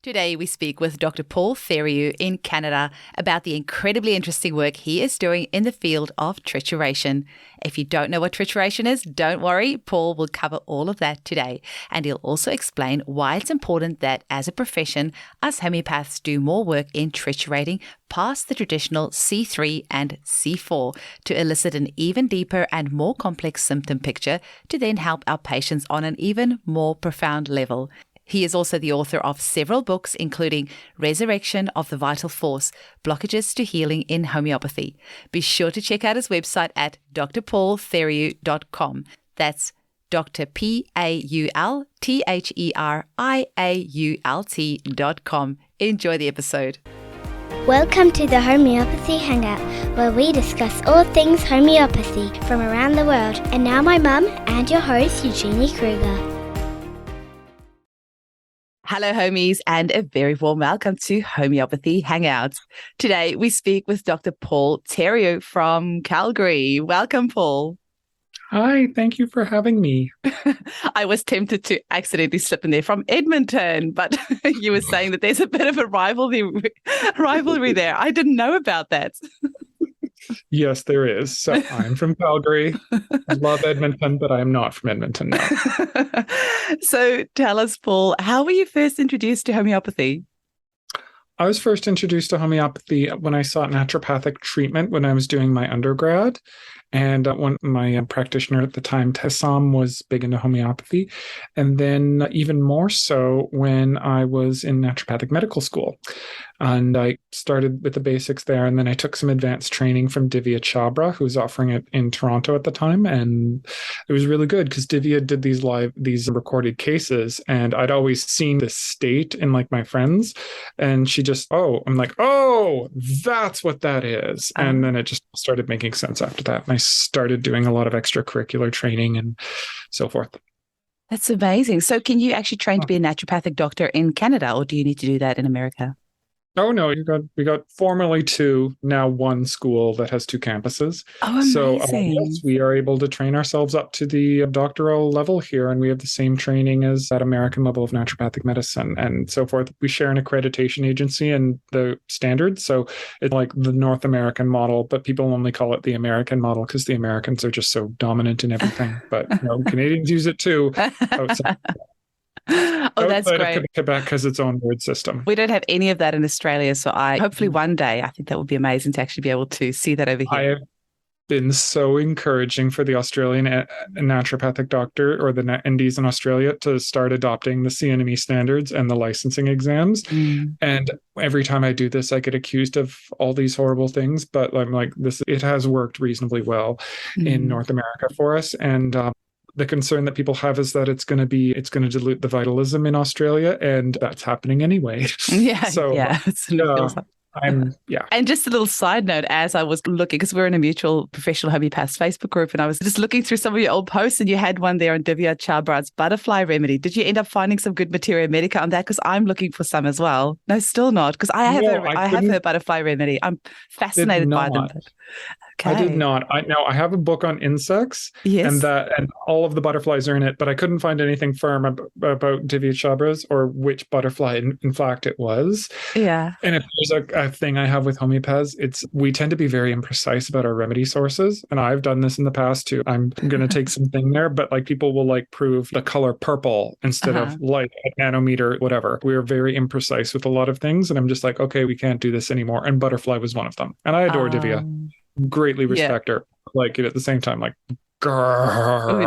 Today, we speak with Dr. Paul Theriault in Canada about the incredibly interesting work he is doing in the field of trituration. If you don't know what trituration is, don't worry. Paul will cover all of that today. And he'll also explain why it's important that, as a profession, us homeopaths do more work in triturating past the traditional C3 and C4 to elicit an even deeper and more complex symptom picture to then help our patients on an even more profound level. He is also the author of several books, including Resurrection of the Vital Force, Blockages to Healing in Homeopathy. Be sure to check out his website at drpaultheriault.com. That's Dr. PaulTheriault.com. Enjoy the episode. Welcome to the Homeopathy Hangout, where we discuss all things homeopathy from around the world. And now my mum and your host, Eugenie Kruger. Hello, homies, and a very warm welcome to Homeopathy Hangouts. Today, we speak with Dr. Paul Theriault from Calgary. Welcome, Paul. Hi, thank you for having me. I was tempted to accidentally slip in there from Edmonton, but you were saying that there's a bit of a rivalry there. I didn't know about that. Yes, there is. So I'm from Calgary. I love Edmonton, but I am not from Edmonton now. So tell us, Paul, how were you first introduced to homeopathy? I was first introduced to homeopathy when I sought naturopathic treatment when I was doing my undergrad. And when my practitioner at the time, Tessam, was big into homeopathy. And then even more so when I was in naturopathic medical school. And I started with the basics there. And then I took some advanced training from Divya Chabra, who was offering it in Toronto at the time. And it was really good because Divya did these recorded cases. And I'd always seen this state in like my friends. And she just, I'm like, that's what that is. And then it just started making sense after that. And I started doing a lot of extracurricular training and so forth. That's amazing. So can you actually train to be a naturopathic doctor in Canada, or do you need to do that in America? Oh, no, we got formerly two, now one school that has two campuses. Oh, amazing. So yes, we are able to train ourselves up to the doctoral level here, and we have the same training as at American level of naturopathic medicine and so forth. We share an accreditation agency and the standards. So it's like the North American model, but people only call it the American model because the Americans are just so dominant in everything. But Canadians use it too. That's great. Quebec has its own word system. We don't have any of that in Australia. So hopefully one day, I think that would be amazing to actually be able to see that over here. I have been so encouraging for the Australian Naturopathic Doctor or the NDs in Australia to start adopting the CNME standards and the licensing exams. And every time I do this, I get accused of all these horrible things. But I'm like, it has worked reasonably well in North America for us. And the concern that people have is that it's going to dilute the vitalism in Australia, and that's happening anyway. And just a little side note, as I was looking, because we're in a mutual professional homeopaths Facebook group, and I was just looking through some of your old posts, and you had one there on Divya Chabra's butterfly remedy. Did you end up finding some good materia medica on that? Because I'm looking for some as well. No, still not, because I have her butterfly remedy. I'm fascinated by them. Okay. I did not. I have a book on insects, and all of the butterflies are in it, but I couldn't find anything firm about Divya Chabra's or which butterfly, in fact, it was. Yeah. And if there's a thing I have with homeopaths, we tend to be very imprecise about our remedy sources, and I've done this in the past too. I'm going to take something there, but like people will prove the color purple instead of light, a nanometer, whatever. We're very imprecise with a lot of things, and I'm just like, okay, we can't do this anymore. And butterfly was one of them, and I adore Divya. Greatly respect her. At the same time, girl. We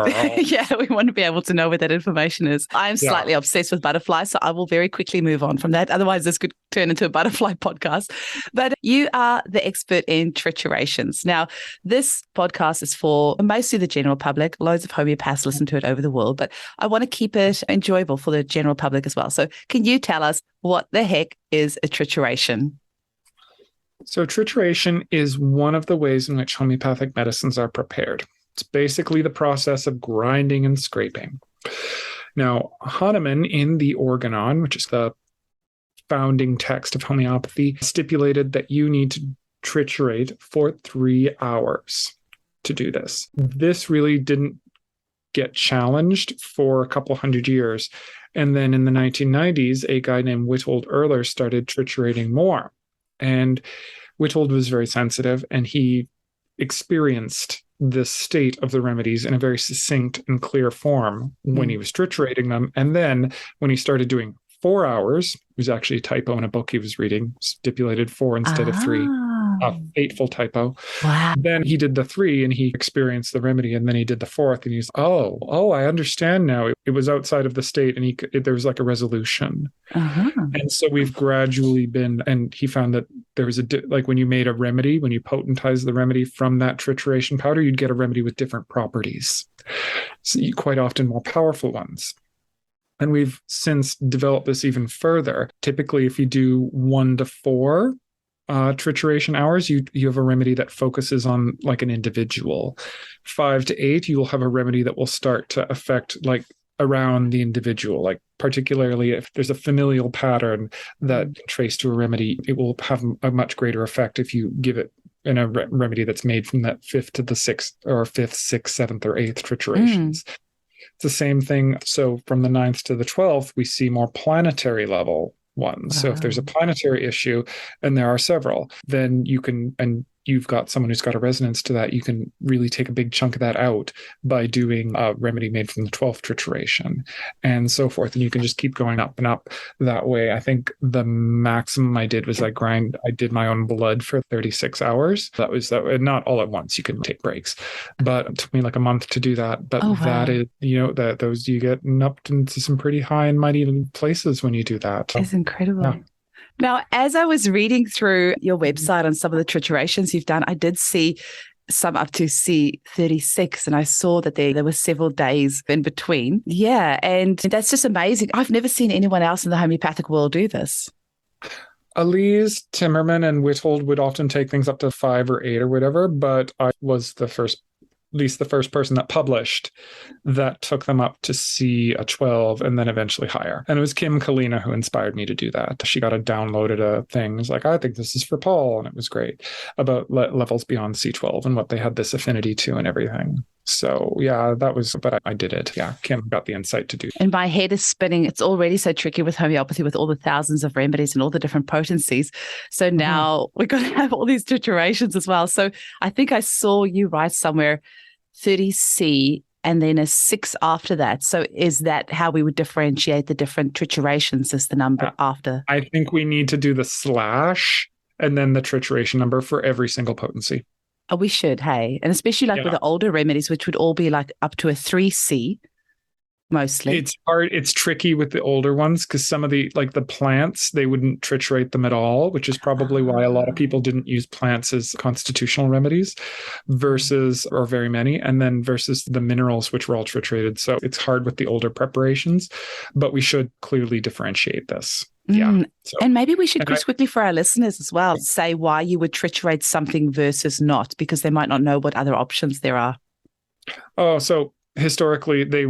want to be able to know where that information is. I'm slightly obsessed with butterflies, so I will very quickly move on from that. Otherwise, this could turn into a butterfly podcast. But you are the expert in triturations. Now, this podcast is for mostly the general public. Loads of homeopaths listen to it over the world, but I want to keep it enjoyable for the general public as well. So can you tell us what the heck is a trituration? So trituration is one of the ways in which homeopathic medicines are prepared. It's basically the process of grinding and scraping. Now, Hahnemann in the Organon, which is the founding text of homeopathy, stipulated that you need to triturate for 3 hours to do this. This really didn't get challenged for a couple hundred years. And then in the 1990s, a guy named Witold Erler started triturating more. And Witold was very sensitive, and he experienced the state of the remedies in a very succinct and clear form when he was triturating them. And then when he started doing 4 hours, it was actually a typo in a book he was reading, stipulated 4 instead of 3. A fateful typo. Wow. Then he did the 3 and he experienced the remedy, and then he did the 4th and he's, I understand now. It was outside of the state, and there was like a resolution. And so we've gradually been, and he found that there was like when you made a remedy, when you potentized the remedy from that trituration powder, you'd get a remedy with different properties. So quite often more powerful ones. And we've since developed this even further. Typically, if you do 1 to 4 trituration hours, you have a remedy that focuses on like an individual. 5 to 8, you will have a remedy that will start to affect like around the individual, like particularly if there's a familial pattern that can trace to a remedy, it will have a much greater effect if you give it in a remedy that's made from that 5th to the 6th or 5th, 6th, 7th, or 8th triturations. It's the same thing. So from the 9th to the 12th, we see more planetary level ones. So if there's a planetary issue, and there are several, then you can, and you've got someone who's got a resonance to that, you can really take a big chunk of that out by doing a remedy made from the 12th trituration and so forth. And you can just keep going up and up that way. I think the maximum I did was I did my own blood for 36 hours. That was not all at once. You can take breaks, but it took me like a month to do that. But that is, those you get up into some pretty high and mighty places when you do that. It's incredible. Yeah. Now, as I was reading through your website on some of the triturations you've done, I did see some up to C36, and I saw that there were several days in between. Yeah, and that's just amazing. I've never seen anyone else in the homeopathic world do this. Elise, Timmerman, and Witold would often take things up to 5 or 8 or whatever, but I was the first person that published that took them up to C12 and then eventually higher. And it was Kim Kalina who inspired me to do that. She got downloaded a thing. It was like, I think this is for Paul. And it was great about levels beyond C12 and what they had this affinity to and everything. So yeah, but I did it. Yeah, Kim got the insight to do it. And my head is spinning. It's already so tricky with homeopathy with all the thousands of remedies and all the different potencies. So now we're going to have all these triturations as well. So I think I saw you write somewhere 30C and then a 6 after that. So is that how we would differentiate the different triturations as the number after? I think we need to do the slash and then the trituration number for every single potency. Oh, we should, hey? And especially with the older remedies, which would all be like up to a 3C mostly. It's hard. It's tricky with the older ones because some of the plants, they wouldn't triturate them at all, which is probably why a lot of people didn't use plants as constitutional remedies or very many, and then versus the minerals, which were all triturated. So it's hard with the older preparations, but we should clearly differentiate this. Yeah. So, and maybe we should just quickly for our listeners as well, say why you would triturate something versus not, because they might not know what other options there are. Oh, so historically, they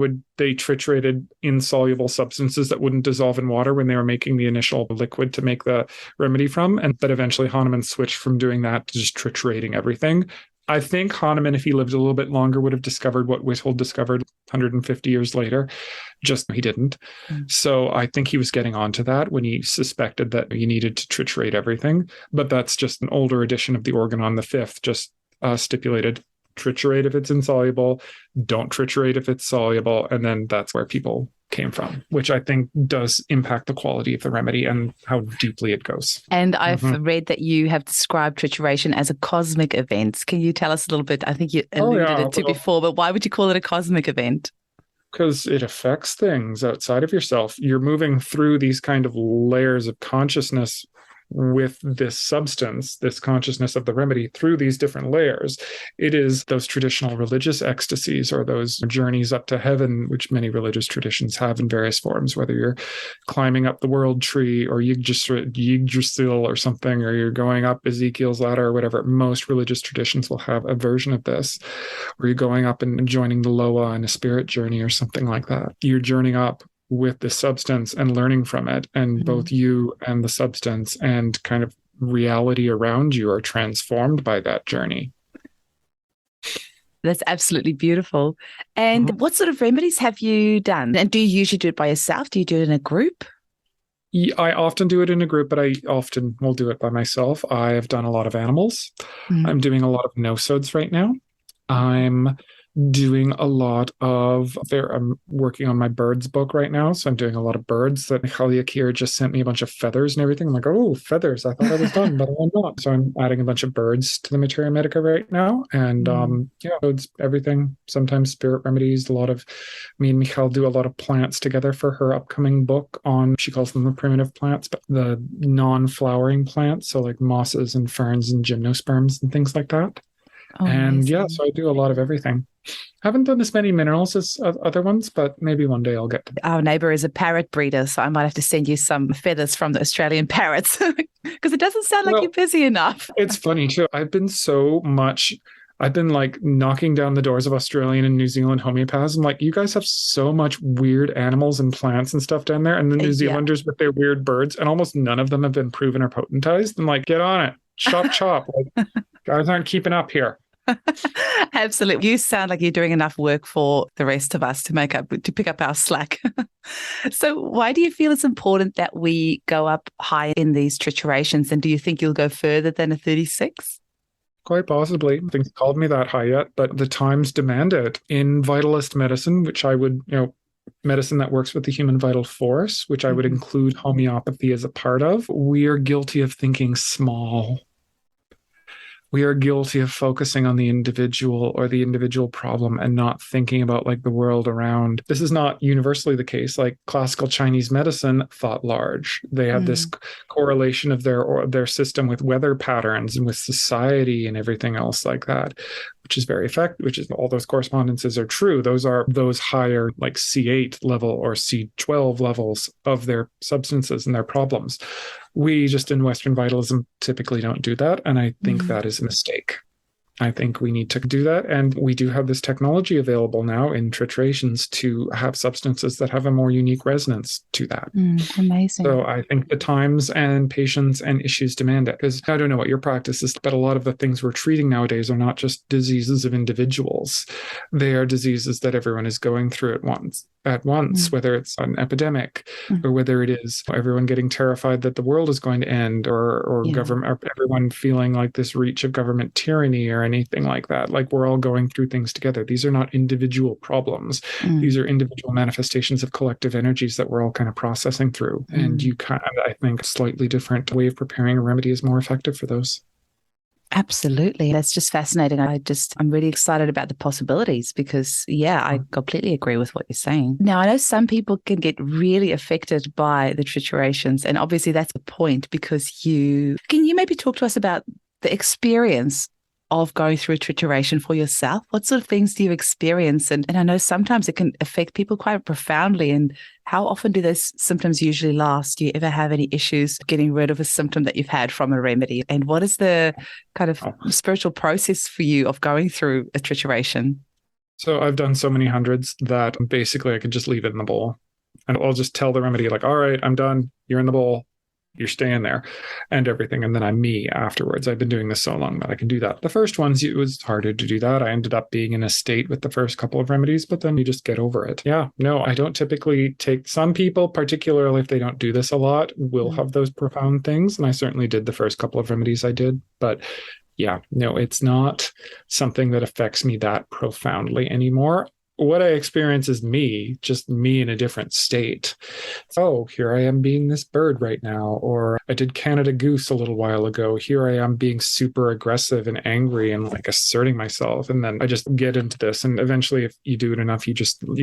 triturated insoluble substances that wouldn't dissolve in water when they were making the initial liquid to make the remedy from. But eventually Hahnemann switched from doing that to just triturating everything. I think Hahnemann, if he lived a little bit longer, would have discovered what Witold discovered 150 years later. Just he didn't. So I think he was getting onto that when he suspected that you needed to triturate everything. But that's just an older edition of the Organon the Fifth, just stipulated triturate if it's insoluble, don't triturate if it's soluble. And then that's where people came from, which I think does impact the quality of the remedy and how deeply it goes. And I've read that you have described trituration as a cosmic event. Can you tell us a little bit? I think you alluded it to before, but why would you call it a cosmic event? Because it affects things outside of yourself. You're moving through these kind of layers of consciousness with this substance, this consciousness of the remedy through these different layers. It is those traditional religious ecstasies or those journeys up to heaven, which many religious traditions have in various forms, whether you're climbing up the world tree or Yggdrasil or something, or you're going up Ezekiel's ladder or whatever. Most religious traditions will have a version of this, or you're going up and joining the Loa in a spirit journey or something like that. You're journeying up with the substance and learning from it, and both you and the substance and kind of reality around you are transformed by that journey. That's absolutely beautiful. And what sort of remedies have you done? And do you usually do it by yourself? Do you do it in a group? Yeah, I often do it in a group, but I often will do it by myself. I have done a lot of animals. Mm. I'm doing a lot of no-sods right now. I'm doing a lot of I'm working on my birds book right now, so I'm doing a lot of birds. That Khalil Akir just sent me a bunch of feathers and everything. I'm like, oh, feathers, I thought I was done, but I'm not. So I'm adding a bunch of birds to the Materia Medica right now. And yeah, it's everything, sometimes spirit remedies. A lot of me and Michal do a lot of plants together for her upcoming book on, she calls them the primitive plants, but the non-flowering plants, so like mosses and ferns and gymnosperms and things like that. Oh, And yeah, amazing. so I do a lot of everything. Haven't done as many minerals as other ones, but maybe one day I'll get to that. Our neighbour is a parrot breeder, so I might have to send you some feathers from the Australian parrots because it doesn't sound like Well, you're busy enough. it's funny too. I've been like knocking down the doors of Australian and New Zealand homeopaths. I'm like, you guys have so much weird animals and plants and stuff down there. And the New Yeah. Zealanders with their weird birds, and almost none of them have been proven or potentized. I'm like, get on it. Chop, chop. Like, guys aren't keeping up here. Absolutely. You sound like you're doing enough work for the rest of us to pick up our slack. So why do you feel it's important that we go up higher in these triturations? And do you think you'll go further than a 36? Quite possibly. Things called me that high yet, but the times demand it. In Vitalist medicine, which I would, medicine that works with the human vital force, which I would include homeopathy as a part of, we are guilty of thinking small. We are guilty of focusing on the individual or the individual problem and not thinking about like the world around. This is not universally the case. Like classical Chinese medicine thought large. They have this correlation of their system with weather patterns and with society and everything else like that, which is very effective, which is all those correspondences are true. Those are those higher like C8 level or C12 levels of their substances and their problems. We just in Western vitalism typically don't do that. And I think that is a mistake. I think we need to do that. And we do have this technology available now in triturations to have substances that have a more unique resonance to that. Amazing. So I think the times and patients and issues demand it. Because I don't know what your practice is, but a lot of the things we're treating nowadays are not just diseases of individuals. They are diseases that everyone is going through at once, whether it's an epidemic or whether it is everyone getting terrified that the world is going to end or government, or everyone feeling like this reach of government tyranny or anything like that. Like we're all going through things together. These are not individual problems. These are individual manifestations of collective energies that we're all kind of processing through. And you kind of, I think, a slightly different way of preparing a remedy is more effective for those. Absolutely. That's just fascinating. I'm really excited about the possibilities because, I completely agree with what you're saying. Now, I know some people can get really affected by the triturations, and obviously that's the point because can you maybe talk to us about the experience of going through a trituration for yourself? What sort of things do you experience? And I know sometimes it can affect people quite profoundly. And how often do those symptoms usually last? Do you ever have any issues getting rid of a symptom that you've had from a remedy? And what is the kind of spiritual process for you of going through a trituration? So I've done so many hundreds that basically I could just leave it in the bowl. And I'll just tell the remedy like, all right, I'm done. You're in the bowl. You're staying there and everything. And then I'm me afterwards. I've been doing this so long that I can do that. The first ones, it was harder to do that. I ended up being in a state with the first couple of remedies, but then you just get over it. Yeah, no, I don't typically take, some people, particularly if they don't do this a lot, will have those profound things. And I certainly did the first couple of remedies I did, but yeah, no, it's not something that affects me that profoundly anymore. What I experience is just me in a different state. Oh, here I am being this bird right now. Or I did Canada Goose a little while ago. Here I am being super aggressive and angry and like asserting myself. And then I just get into this. And eventually, if you do it enough, you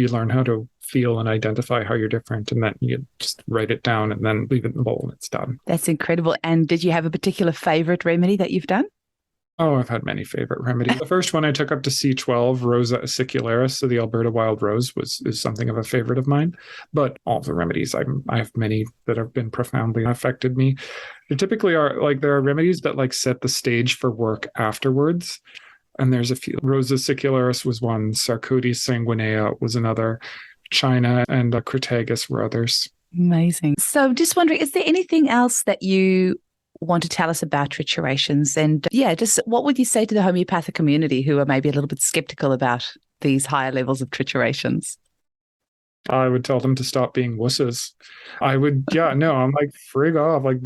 learn how to feel and identify how you're different. And then you just write it down and then leave it in the bowl and it's done. That's incredible. And did you have a particular favorite remedy that you've done? Oh, I've had many favorite remedies. The first one I took up to C12, Rosa acicularis, so the Alberta wild rose is something of a favorite of mine. But all the remedies, I have many that have been profoundly affected me. There typically there are remedies that like set the stage for work afterwards. And there's a few. Rosa acicularis was one, Sarcodes sanguinea was another, China and Crataegus were others. Amazing. So just wondering, is there anything else that you want to tell us about triturations. And just what would you say to the homeopathic community who are maybe a little bit skeptical about these higher levels of triturations? I would tell them to stop being wusses. I'm like, frig off. Like,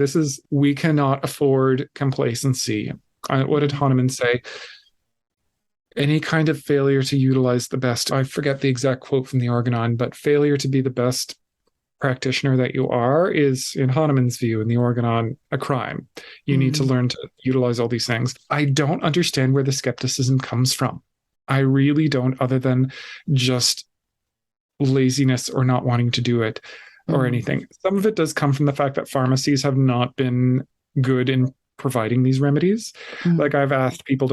we cannot afford complacency. What did Hahnemann say? Any kind of failure to utilize the best, I forget the exact quote from the Organon, but failure to be the best practitioner that you are is, in Hahnemann's view, in the Organon, a crime. You need to learn to utilize all these things. I don't understand where the skepticism comes from. I really don't, other than just laziness or not wanting to do it or anything. Some of it does come from the fact that pharmacies have not been good in providing these remedies. Like, I've asked people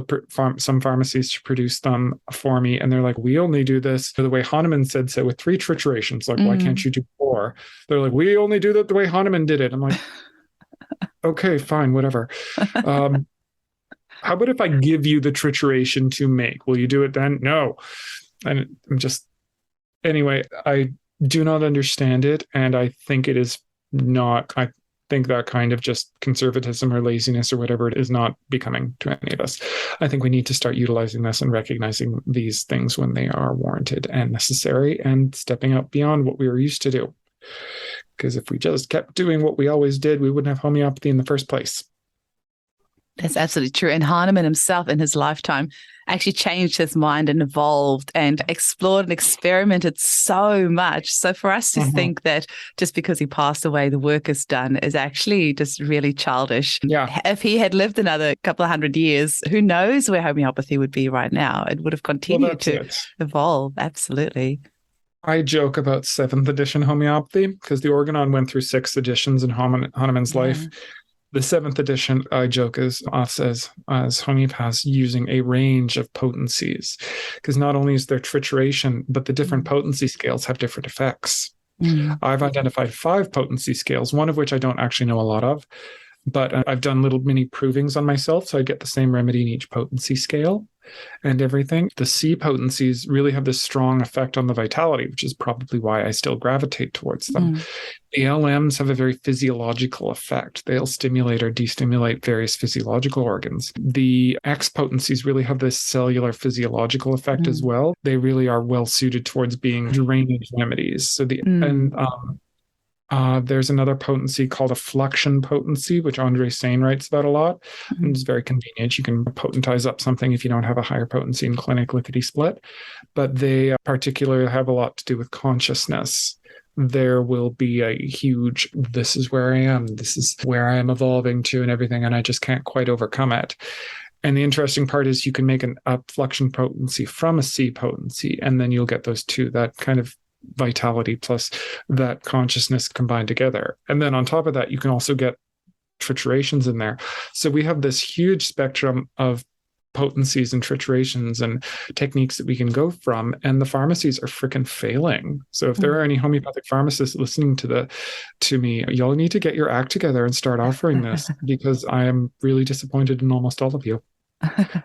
some pharmacies to produce them for me, and they're like, we only do this the way Hahnemann said so, with 3 triturations. Like, why can't you do 4? They're like, we only do that the way Hahnemann did it. I'm like, okay, fine, whatever. How about if I give you the trituration to make? Will you do it then? No. And I'm just, anyway, I do not understand it. And I think it is not, I think that kind of just conservatism or laziness or whatever it is not becoming to any of us. I think we need to start utilizing this and recognizing these things when they are warranted and necessary, and stepping out beyond what we were used to do. Because if we just kept doing what we always did, we wouldn't have homeopathy in the first place. That's absolutely true. And Hahnemann himself in his lifetime actually changed his mind and evolved and explored and experimented so much. So for us to think that just because he passed away, the work is done is actually just really childish. Yeah. If he had lived another couple of 100 years, who knows where homeopathy would be right now? It would have continued to evolve. Absolutely. I joke about 7th edition homeopathy because the Organon went through 6 editions in Hahnemann's life. The 7th edition, I joke, is us as homeopaths using a range of potencies, because not only is there trituration, but the different potency scales have different effects. I've identified 5 potency scales, one of which I don't actually know a lot of, but I've done little mini provings on myself, so I get the same remedy in each potency scale and everything. The C potencies really have this strong effect on the vitality, which is probably why I still gravitate towards them. The LMs have a very physiological effect. They'll stimulate or destimulate various physiological organs. The X potencies really have this cellular physiological effect as well. They really are well suited towards being drainage remedies. So there's another potency called a fluxion potency, which Andre Sain writes about a lot. And it's very convenient. You can potentize up something if you don't have a higher potency in clinic, lickety split. But they particularly have a lot to do with consciousness. There will be a huge, this is where I am, this is where I am evolving to and everything, and I just can't quite overcome it. And the interesting part is you can make a fluxion potency from a C potency, and then you'll get those two, that kind of vitality plus that consciousness combined together. And then on top of that, you can also get triturations in there. So we have this huge spectrum of potencies and triturations and techniques that we can go from, and the pharmacies are freaking failing. So if there are any homeopathic pharmacists listening to me, y'all need to get your act together and start offering this, because I am really disappointed in almost all of you.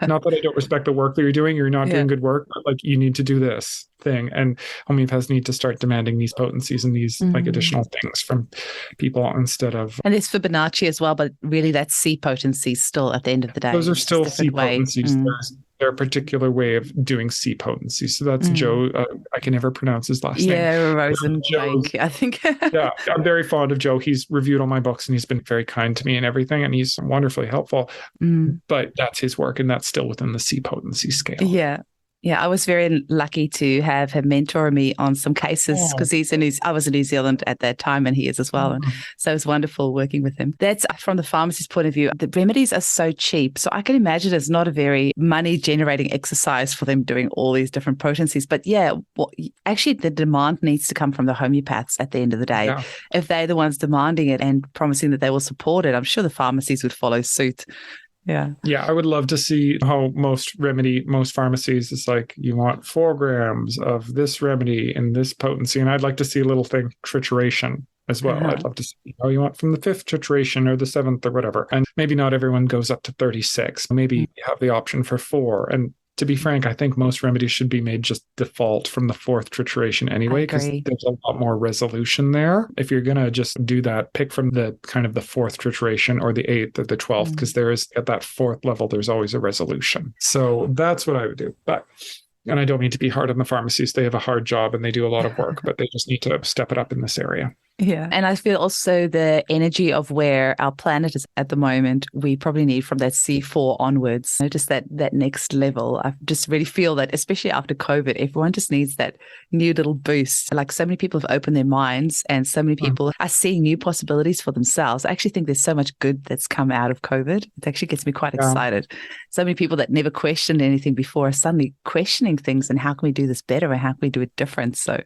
Not that I don't respect the work that you're doing. You're not doing good work, but like, you need to do this thing. And homeopaths need to start demanding these potencies and these like additional things from people instead of. And there's Fibonacci as well, but really that's C potency still at the end of the day. Those are still C potencies. There's their particular way of doing C potency. So that's Joe. I can never pronounce his last name. Yeah, Rosenbank, I think. Yeah, I'm very fond of Joe. He's reviewed all my books and he's been very kind to me and everything. And he's wonderfully helpful. But that's his work, and that's still within the C potency scale. Yeah. Yeah, I was very lucky to have him mentor me on some cases because I was in New Zealand at that time and he is as well. And so it was wonderful working with him. That's from the pharmacist's point of view. The remedies are so cheap. So I can imagine it's not a very money generating exercise for them doing all these different potencies. But yeah, actually the demand needs to come from the homeopaths at the end of the day. Yeah. If they're the ones demanding it and promising that they will support it, I'm sure the pharmacies would follow suit. Yeah. Yeah, I would love to see how most pharmacies is like, you want 4 grams of this remedy in this potency. And I'd like to see a little thing, trituration as well. I'd love to see how you want from the 5th trituration or the 7th or whatever. And maybe not everyone goes up to 36. Maybe you have the option for 4. And to be frank, I think most remedies should be made just default from the 4th trituration anyway, because there's a lot more resolution there. If you're going to just do that, pick from the kind of the 4th trituration or the 8th or the 12th, because there is at that 4th level, there's always a resolution. So that's what I would do. And I don't mean to be hard on the pharmacies. They have a hard job and they do a lot of work, but they just need to step it up in this area. Yeah. And I feel also the energy of where our planet is at the moment, we probably need from that C4 onwards, just that next level. I just really feel that, especially after COVID, everyone just needs that new little boost. Like so many people have opened their minds and so many people are seeing new possibilities for themselves. I actually think there's so much good that's come out of COVID. It actually gets me quite excited. So many people that never questioned anything before are suddenly questioning things and how can we do this better and how can we do it different? So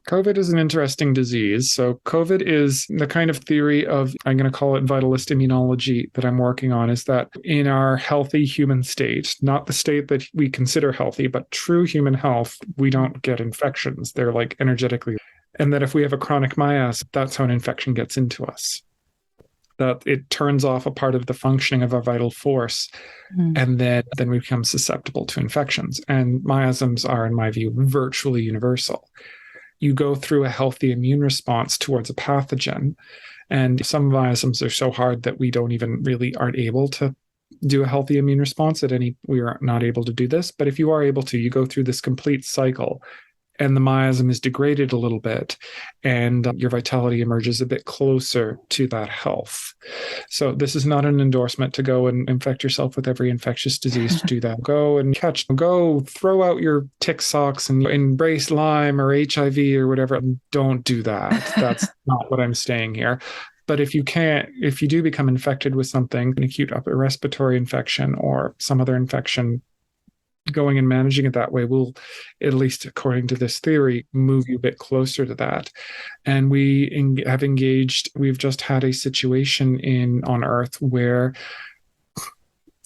COVID is an interesting disease. So COVID is the kind of theory of, I'm going to call it Vitalist immunology that I'm working on, is that in our healthy human state, not the state that we consider healthy, but true human health, we don't get infections. They're like energetically. And that if we have a chronic miasm, that's how an infection gets into us. That it turns off a part of the functioning of our vital force, and then we become susceptible to infections. And miasms are, in my view, virtually universal. You go through a healthy immune response towards a pathogen. And some miasms are so hard that we don't even really aren't able to do a healthy immune response we are not able to do this. But if you are able to, you go through this complete cycle and the miasm is degraded a little bit and your vitality emerges a bit closer to that health. So this is not an endorsement to go and infect yourself with every infectious disease to do that. Go throw out your tick socks and embrace Lyme or HIV or whatever. Don't do that. That's not what I'm saying here. But if you do become infected with something, an acute upper respiratory infection or some other infection, going and managing it that way will, at least according to this theory, move you a bit closer to that. And we've just had a situation on Earth where,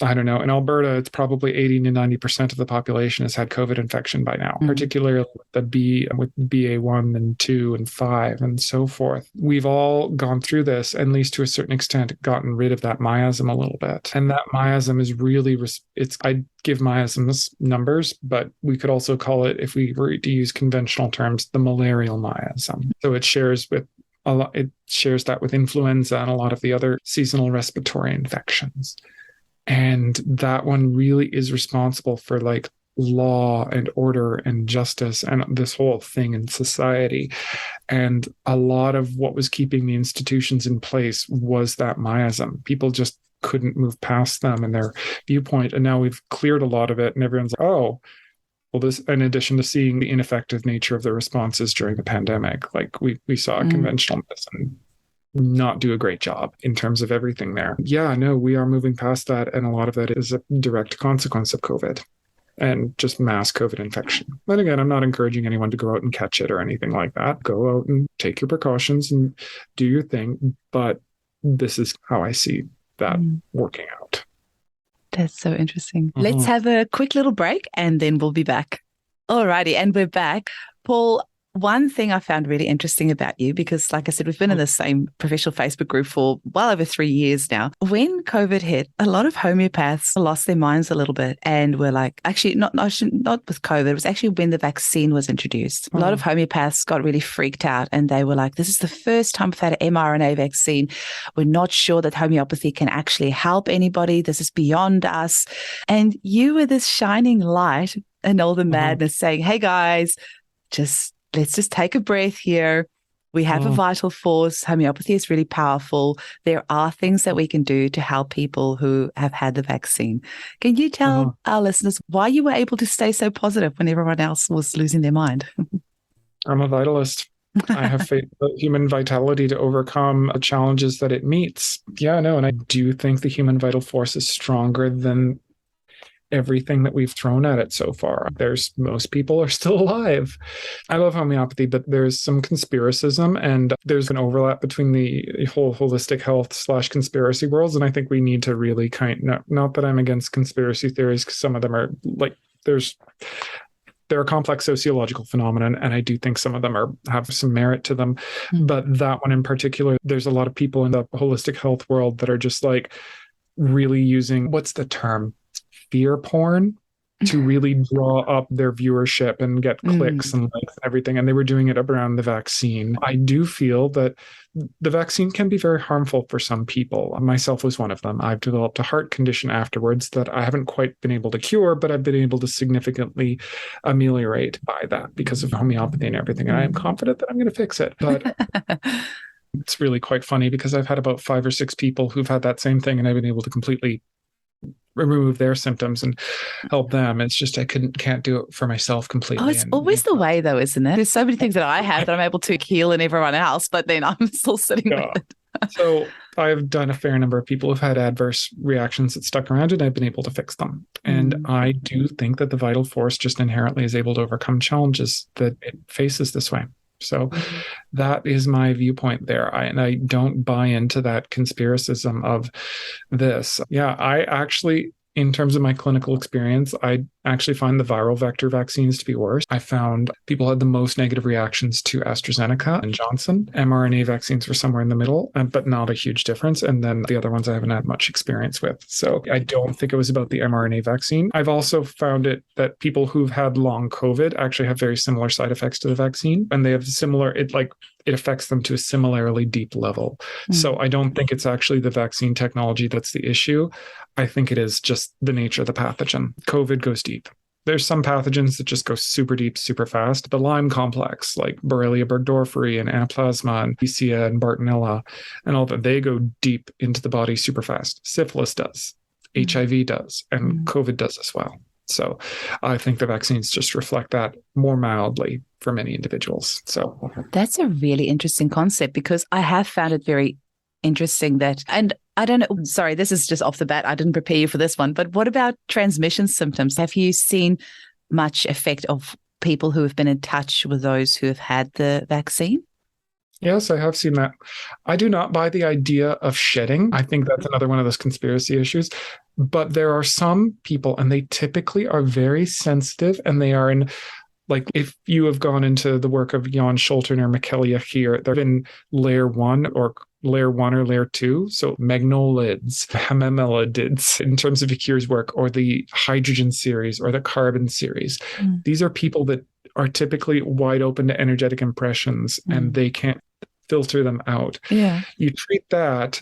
I don't know, in Alberta, it's probably 80 to 90% of the population has had COVID infection by now, particularly with BA1 and 2 and 5 and so forth. We've all gone through this, at least to a certain extent, gotten rid of that miasm a little bit. And that miasm is really, I give miasms numbers, but we could also call it, if we were to use conventional terms, the malarial miasm. So it shares that with influenza and a lot of the other seasonal respiratory infections. And that one really is responsible for like law and order and justice and this whole thing in society. And a lot of what was keeping the institutions in place was that miasm. People just couldn't move past them and their viewpoint. And now we've cleared a lot of it and everyone's like, oh, well, this, in addition to seeing the ineffective nature of the responses during the pandemic, like we saw conventional medicine not do a great job in terms of everything there. Yeah, no, we are moving past that. And a lot of that is a direct consequence of COVID and just mass COVID infection. But again, I'm not encouraging anyone to go out and catch it or anything like that. Go out and take your precautions and do your thing. But this is how I see that working out. That's so interesting. Let's have a quick little break and then we'll be back. Alrighty, and we're back. Paul, one thing I found really interesting about you, because like I said, we've been in the same professional Facebook group for well over 3 years now. When COVID hit, a lot of homeopaths lost their minds a little bit and were like, actually not with COVID, it was actually when the vaccine was introduced. A lot of homeopaths got really freaked out and they were like, this is the first time we've had an mRNA vaccine. We're not sure that homeopathy can actually help anybody. This is beyond us. And you were this shining light in all the madness saying, hey guys, let's just take a breath here. We have a vital force. Homeopathy is really powerful. There are things that we can do to help people who have had the vaccine. Can you tell our listeners why you were able to stay so positive when everyone else was losing their mind? I'm a vitalist. I have faith in human vitality to overcome the challenges that it meets. Yeah, no, and I do think the human vital force is stronger than everything that we've thrown at it so far. Most people are still alive. I love homeopathy, but there's some conspiracism and there's an overlap between the whole holistic health / conspiracy worlds. And I think we need to really not that I'm against conspiracy theories, because some of them are like, they're a complex sociological phenomenon, and I do think some of them have some merit to them. But that one in particular, there's a lot of people in the holistic health world that are just like really using, what's the term? Fear porn to really draw up their viewership and get clicks and likes and everything. And they were doing it around the vaccine. I do feel that the vaccine can be very harmful for some people. Myself was one of them. I've developed a heart condition afterwards that I haven't quite been able to cure, but I've been able to significantly ameliorate by that because of homeopathy and everything. And I am confident that I'm going to fix it. But it's really quite funny because I've had about 5 or 6 people who've had that same thing, and I've been able to completely remove their symptoms and help them. It's just I can't do it for myself completely. Oh, it's always the way though, isn't it? There's so many things that I have that I'm able to heal in everyone else, but then I'm still sitting with it. So I've done a fair number of people who've had adverse reactions that stuck around, and I've been able to fix them. And I do think that the vital force just inherently is able to overcome challenges that it faces this way. So that is my viewpoint there. I don't buy into that conspiracism of this. Yeah, I actually, in terms of my clinical experience, I actually find the viral vector vaccines to be worse. I found people had the most negative reactions to AstraZeneca and Johnson. mRNA vaccines were somewhere in the middle, but not a huge difference. And then the other ones I haven't had much experience with. So I don't think it was about the mRNA vaccine. I've also found it that people who've had long COVID actually have very similar side effects to the vaccine. And they have similar, it affects them to a similarly deep level. So I don't think it's actually the vaccine technology that's the issue. I think it is just the nature of the pathogen. COVID goes deep. There's some pathogens that just go super deep, super fast. The Lyme complex, like Borrelia burgdorferi and Anaplasma and Babesia and Bartonella and all that, they go deep into the body super fast. Syphilis does, HIV does, and COVID does as well. So I think the vaccines just reflect that more mildly for many individuals. So that's a really interesting concept, because I have found it very interesting that, and I don't know, sorry, this is just off the bat. I didn't prepare you for this one, but what about transmission symptoms? Have you seen much effect of people who have been in touch with those who have had the vaccine? Yes, I have seen that. I do not buy the idea of shedding. I think that's another one of those conspiracy issues. But there are some people, and they typically are very sensitive, and they are in, like, if you have gone into the work of Jan Scholten or Michaela here, they're in layer 1 or layer 2. So magnolids, hemimelids, in terms of Yakir's work, or the hydrogen series or the carbon series. These are people that are typically wide open to energetic impressions, and they can't filter them out. Yeah. You treat that,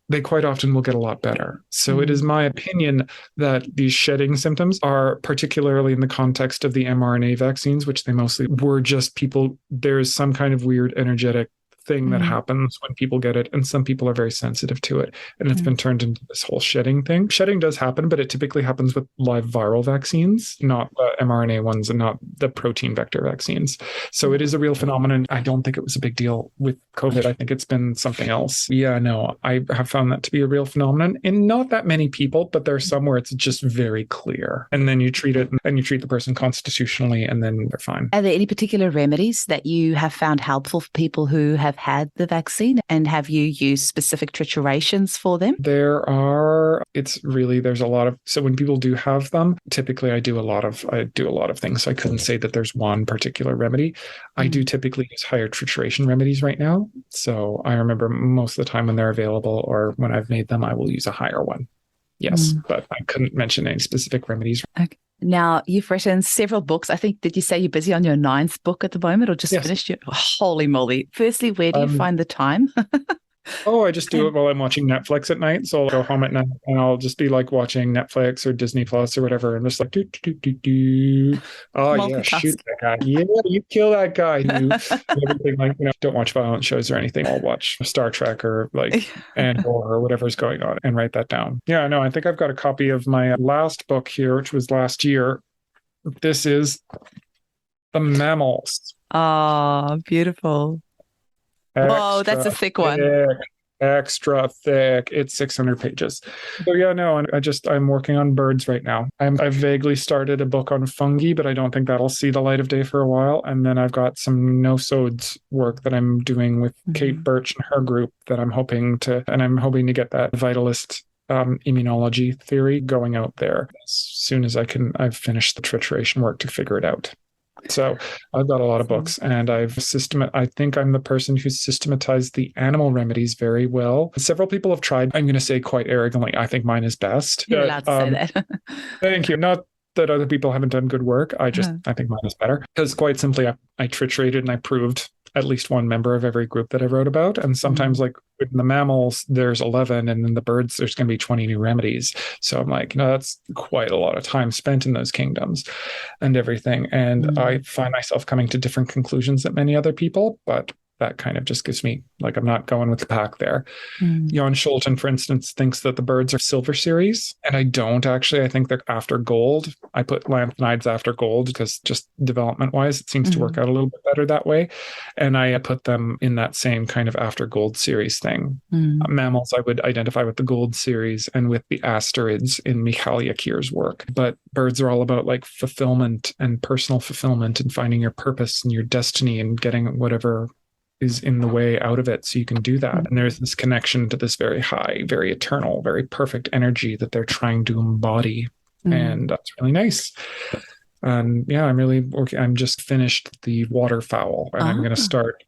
they quite often will get a lot better. So it is my opinion that these shedding symptoms are, particularly in the context of the mRNA vaccines, which they mostly were, just people, there's some kind of weird energetic thing that happens when people get it, and some people are very sensitive to it, and it's been turned into this whole shedding thing. Shedding does happen, but it typically happens with live viral vaccines, not the mRNA ones and not the protein vector vaccines. So it is a real phenomenon. I don't think it was a big deal with COVID. I think it's been something else. Yeah, no, I have found that to be a real phenomenon in not that many people, but there's some where it's just very clear, and then you treat it and you treat the person constitutionally, and then they're fine. Are there any particular remedies that you have found helpful for people who have had the vaccine, and have you used specific triturations for them? There's a lot of, so when people do have them, typically I do a lot of things. So I couldn't say that there's one particular remedy. I do typically use higher trituration remedies right now. So I remember most of the time when they're available or when I've made them, I will use a higher one. Yes, but I couldn't mention any specific remedies. Okay. Now, you've written several books. I think, did you say you're busy on your 9th book at the moment, or just finished your... Oh, holy moly. Firstly, where do you find the time? I just do it while I'm watching Netflix at night. So I'll go home at night and I'll just be like watching Netflix or Disney Plus or whatever. And just like, Oh, yeah, shoot that guy. Yeah, you kill that guy. Everything, like, don't watch violent shows or anything. I'll watch Star Trek or like Andor or whatever's going on and write that down. Yeah, no, I think I've got a copy of my last book here, which was last year. This is The Mammals. Oh, beautiful. Whoa, that's a thick one. Extra thick. It's 600 pages. So yeah, no, and I'm working on birds right now. I've vaguely started a book on fungi, but I don't think that'll see the light of day for a while. And then I've got some no-sodes work that I'm doing with Kate Birch and her group that I'm hoping to get that Vitalist immunology theory going out there as soon as I've finished the trituration work to figure it out. So I've got a lot of books, and I think I'm the person who's systematized the animal remedies very well. Several people have tried. I'm going to say quite arrogantly, I think mine is best. You're allowed to say that. Thank you. Not that other people haven't done good work. I think mine is better because quite simply, I triturated and I proved at least one member of every group that I wrote about. And sometimes like in the mammals, there's 11, and in the birds, there's going to be 20 new remedies. So I'm like, that's quite a lot of time spent in those kingdoms and everything. And I find myself coming to different conclusions than many other people, but that kind of just gives me, like, I'm not going with the pack there. Jan Scholten, for instance, thinks that the birds are silver series, and I don't actually. I think they're after gold. I put lanthanides after gold because just development-wise, it seems to work out a little bit better that way. And I put them in that same kind of after gold series thing. Mammals, I would identify with the gold series and with the asterids in Michal Yakir's work. But birds are all about like fulfillment and personal fulfillment and finding your purpose and your destiny and getting whatever is in the way out of it so you can do that. And there's this connection to this very high, very eternal, very perfect energy that they're trying to embody. And that's really nice. And yeah, I'm really working. I'm just finished the waterfowl, and I'm going to start.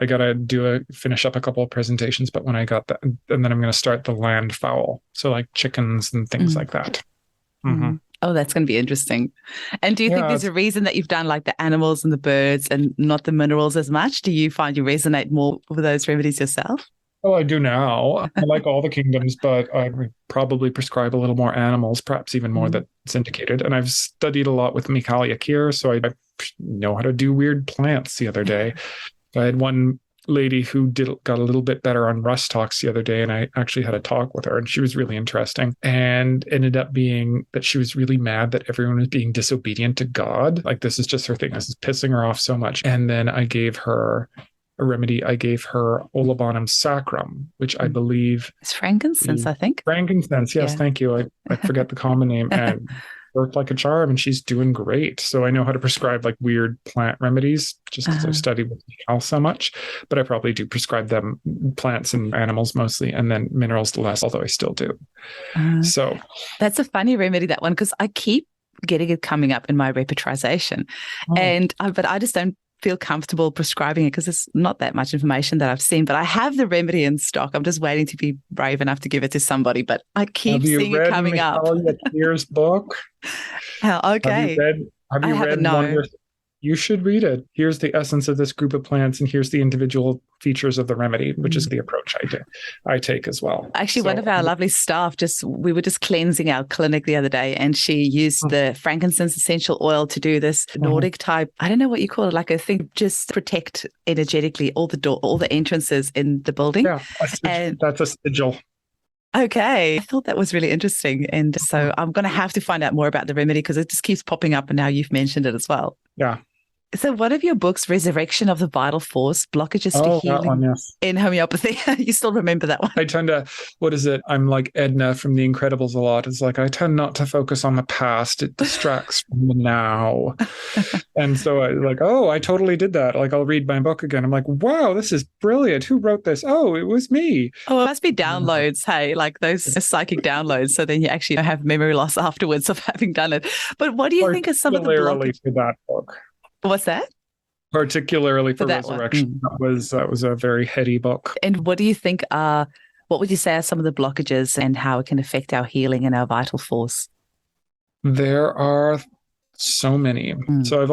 I got to finish up a couple of presentations, but when I got that, and then I'm going to start the land fowl. So like chickens and things like that. Oh, that's going to be interesting. And do you think there's a reason that you've done like the animals and the birds and not the minerals as much? Do you find you resonate more with those remedies yourself? Well, I do now. I like all the kingdoms, but I would probably prescribe a little more animals, perhaps even more that's indicated. And I've studied a lot with Michal Yakir, so I know how to do weird plants the other day. I had one lady who got a little bit better on rust talks the other day, and I actually had a talk with her, and she was really interesting, and ended up being that she was really mad that everyone was being disobedient to God. Like, this is just her thing. This is pissing her off so much. And then I gave her a remedy. I gave her Olabanum sacrum, which I believe it's frankincense, I think. Frankincense, yes, thank you. I forget the common name. And worked like a charm, and she's doing great. So I know how to prescribe like weird plant remedies just because I've studied with Michal so much, but I probably do prescribe them plants and animals mostly, and then minerals less, although I still do. So that's a funny remedy, that one, because I keep getting it coming up in my repertorization, but I just don't feel comfortable prescribing it because it's not that much information that I've seen, but I have the remedy in stock. I'm just waiting to be brave enough to give it to somebody, but I keep seeing it coming up. Have you read Yakir's book? Okay. Have you read Wondrous? You should read it. Here's the essence of this group of plants, and here's the individual features of the remedy, which is the approach I take as well. Actually, one of our lovely staff, we were just cleansing our clinic the other day, and she used the frankincense essential oil to do this Nordic type, I don't know what you call it, like a thing, just protect energetically all the entrances in the building. Yeah, that's a sigil. Okay. I thought that was really interesting. And so I'm going to have to find out more about the remedy because it just keeps popping up, and now you've mentioned it as well. Yeah. So one of your books, Resurrection of the Vital Force, Blockages to Healing in Homeopathy. You still remember that one? I tend to, I'm like Edna from The Incredibles a lot. It's like, I tend not to focus on the past. It distracts from the now. And so I totally did that. Like, I'll read my book again. I'm like, wow, this is brilliant. Who wrote this? Oh, it was me. Oh, it must be downloads. Hey, like those psychic downloads. So then you actually have memory loss afterwards of having done it. But what do you think are some of the blockages? For that book. What's that? Particularly for Resurrection. That was a very heady book. And what do you think what would you say are some of the blockages and how it can affect our healing and our vital force? There are so many. So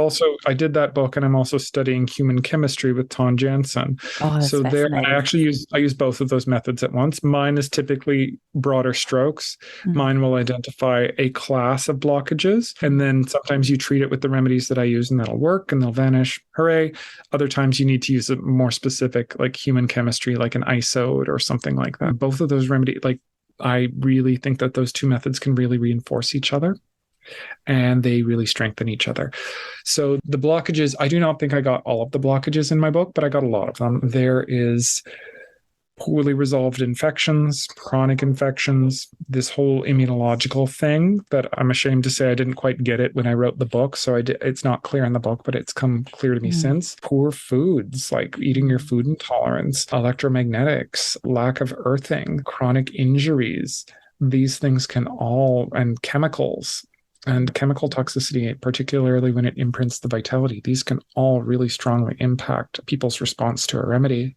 I did that book, and I'm also studying human chemistry with Ton Jansen. Oh, that's so there, fascinating. I actually use both of those methods at once. Mine is typically broader strokes. Mine will identify a class of blockages, and then sometimes you treat it with the remedies that I use, and that'll work, and they'll vanish. Hooray! Other times you need to use a more specific, like human chemistry, like an isode or something like that. Both of those remedies, I really think that those two methods can really reinforce each other, and they really strengthen each other. So the blockages, I do not think I got all of the blockages in my book, but I got a lot of them. There is poorly resolved infections, chronic infections, this whole immunological thing that I'm ashamed to say I didn't quite get it when I wrote the book. So it's not clear in the book, but it's come clear to me since. Poor foods, like eating your food intolerance, electromagnetics, lack of earthing, chronic injuries. These things can and chemicals And chemical toxicity, particularly when it imprints the vitality, these can all really strongly impact people's response to a remedy.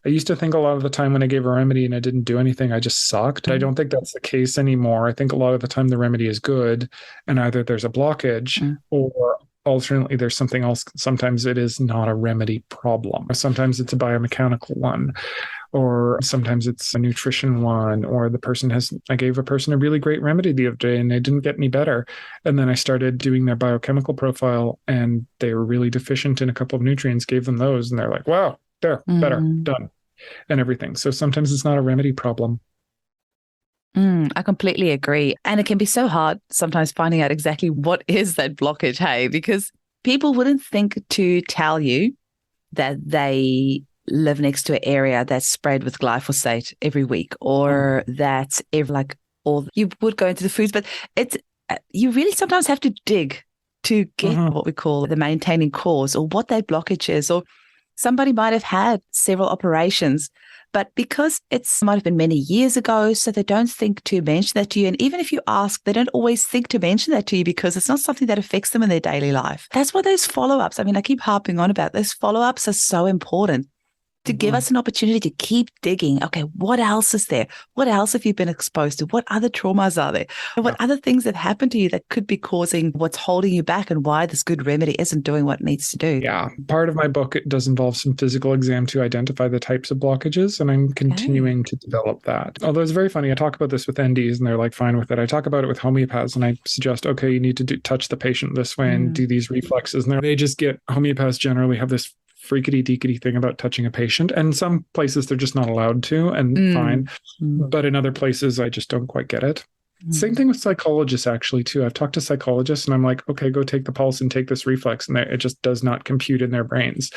I used to think a lot of the time when I gave a remedy and it didn't do anything, I just sucked. I don't think that's the case anymore. I think a lot of the time the remedy is good, and either there's a blockage or alternately there's something else. Sometimes it is not a remedy problem. Sometimes it's a biomechanical one, or sometimes it's a nutrition one, or I gave a person a really great remedy the other day and they didn't get any better. And then I started doing their biochemical profile and they were really deficient in a couple of nutrients, gave them those, and they're like, wow, there, better, done, and everything. So sometimes it's not a remedy problem. I completely agree. And it can be so hard sometimes finding out exactly what is that blockage, hey, because people wouldn't think to tell you that they live next to an area that's sprayed with glyphosate every week, or that you would go into the foods, but you really sometimes have to dig to get what we call the maintaining cause, or what that blockage is. Or somebody might have had several operations, but because it might have been many years ago, so they don't think to mention that to you. And even if you ask, they don't always think to mention that to you because it's not something that affects them in their daily life. That's why those follow-ups, I mean, I keep harping on about those follow-ups are so important to give us an opportunity to keep digging. Okay, what else is there? What else have you been exposed to? What other traumas are there? And what other things have happened to you that could be causing what's holding you back, and why this good remedy isn't doing what it needs to do? Yeah. Part of my book, it does involve some physical exam to identify the types of blockages, and I'm continuing to develop that. Although it's very funny, I talk about this with NDs and they're like fine with it. I talk about it with homeopaths and I suggest, okay, you need to touch the patient this way and do these reflexes. And they just get, homeopaths generally have this freakity deakity thing about touching a patient. And some places they're just not allowed to, and fine. But in other places, I just don't quite get it. Same thing with psychologists, actually, too. I've talked to psychologists and I'm like, okay, go take the pulse and take this reflex. And it just does not compute in their brains.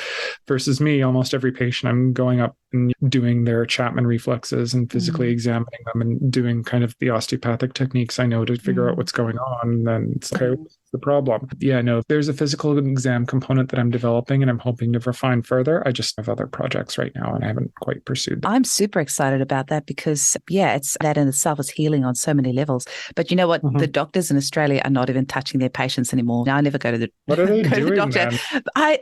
Versus me, almost every patient, I'm going up and doing their Chapman reflexes and physically examining them and doing kind of the osteopathic techniques I know to figure out what's going on. And then it's okay, what's the problem? Yeah, no, there's a physical exam component that I'm developing and I'm hoping to refine further. I just have other projects right now and I haven't quite pursued them. I'm super excited about that because, it's that in itself is healing on so many levels. But you know what? The doctors in Australia are not even touching their patients anymore. Now I never go to the What are they doing, doctor.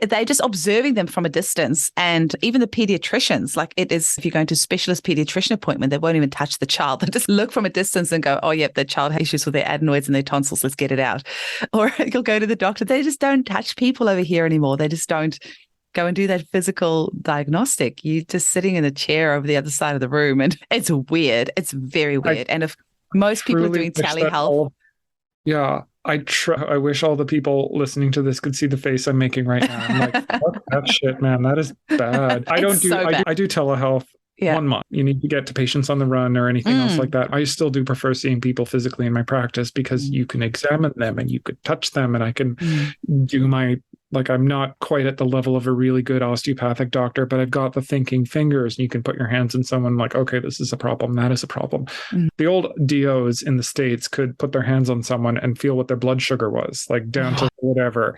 They're just observing them from a distance. And even the pediatricians, like it is, if you're going to a specialist pediatrician appointment, they won't even touch the child. They just look from a distance and go, oh, yep, the child has issues with their adenoids and their tonsils. Let's get it out. Or you'll go to the doctor. They just don't touch people over here anymore. They just don't go and do that physical diagnostic. You're just sitting in a chair over the other side of the room. And it's weird. It's very weird. And if most people are doing telehealth. I wish all the people listening to this could see the face I'm making right now. I'm like, fuck that shit, man. That is bad. I do telehealth 1 month. You need to get to patients on the run or anything else like that. I still do prefer seeing people physically in my practice because you can examine them and you could touch them and I can do I'm not quite at the level of a really good osteopathic doctor, but I've got the thinking fingers and you can put your hands in someone like, okay, this is a problem. That is a problem. The old DOs in the States could put their hands on someone and feel what their blood sugar was, like down to whatever,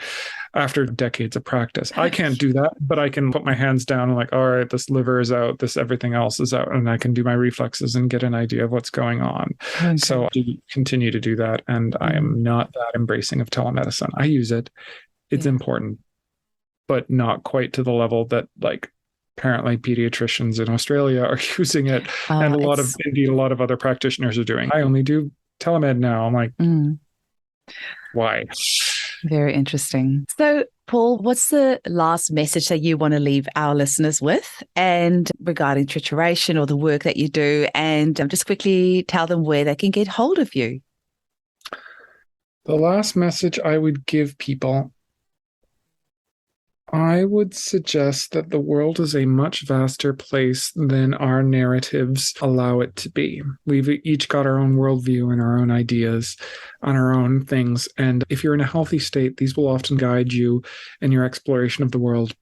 after decades of practice. I can't do that, but I can put my hands down and like, all right, this liver is out, this everything else is out, and I can do my reflexes and get an idea of what's going on. Okay. So I do continue to do that. And I am not that embracing of telemedicine. I use it. It's important, but not quite to the level that apparently pediatricians in Australia are using it. And a lot of other practitioners are doing. I only do telemed now. I'm like, why? Very interesting. So, Paul, what's the last message that you want to leave our listeners with, and regarding trituration or the work that you do, and just quickly tell them where they can get hold of you? The last message I would give people, I would suggest that the world is a much vaster place than our narratives allow it to be. We've each got our own worldview and our own ideas on our own things. And if you're in a healthy state, these will often guide you in your exploration of the world.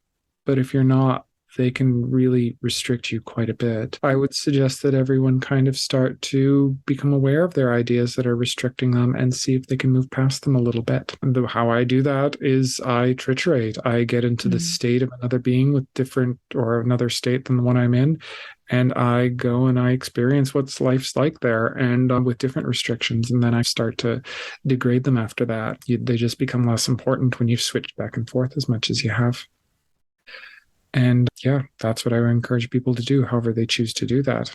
But if you're not, they can really restrict you quite a bit. I would suggest that everyone kind of start to become aware of their ideas that are restricting them and see if they can move past them a little bit. And how I do that is I triturate. I get into the state of another being with different or another state than the one I'm in. And I go and I experience what's life's like there and with different restrictions. And then I start to degrade them after that. They just become less important when you've switched back and forth as much as you have. And yeah, that's what I would encourage people to do, however they choose to do that.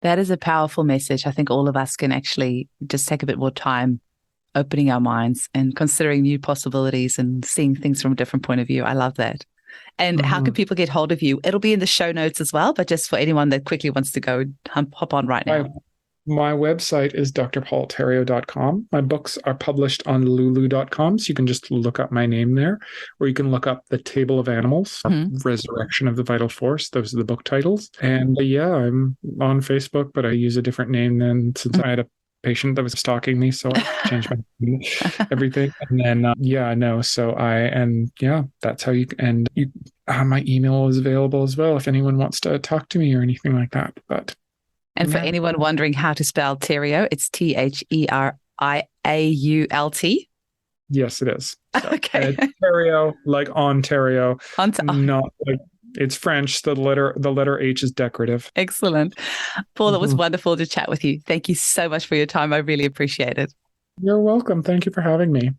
That is a powerful message. I think all of us can actually just take a bit more time opening our minds and considering new possibilities and seeing things from a different point of view. I love that. And how can people get hold of you? It'll be in the show notes as well, but just for anyone that quickly wants to go hop on right now. My website is drpaultheriault.com. My books are published on lulu.com, so you can just look up my name there, or you can look up The Table of Animals, Resurrection of the Vital Force. Those are the book titles. And I'm on Facebook, but I use a different name then since I had a patient that was stalking me, so I changed my everything. And then that's how you. And my email is available as well if anyone wants to talk to me or anything like that. And for anyone wondering how to spell Theriault, it's Theriault. Yes, it is. So, okay. Theriault, like Ontario, not like. It's French. The letter H is decorative. Excellent. Paul, it was wonderful to chat with you. Thank you so much for your time. I really appreciate it. You're welcome. Thank you for having me.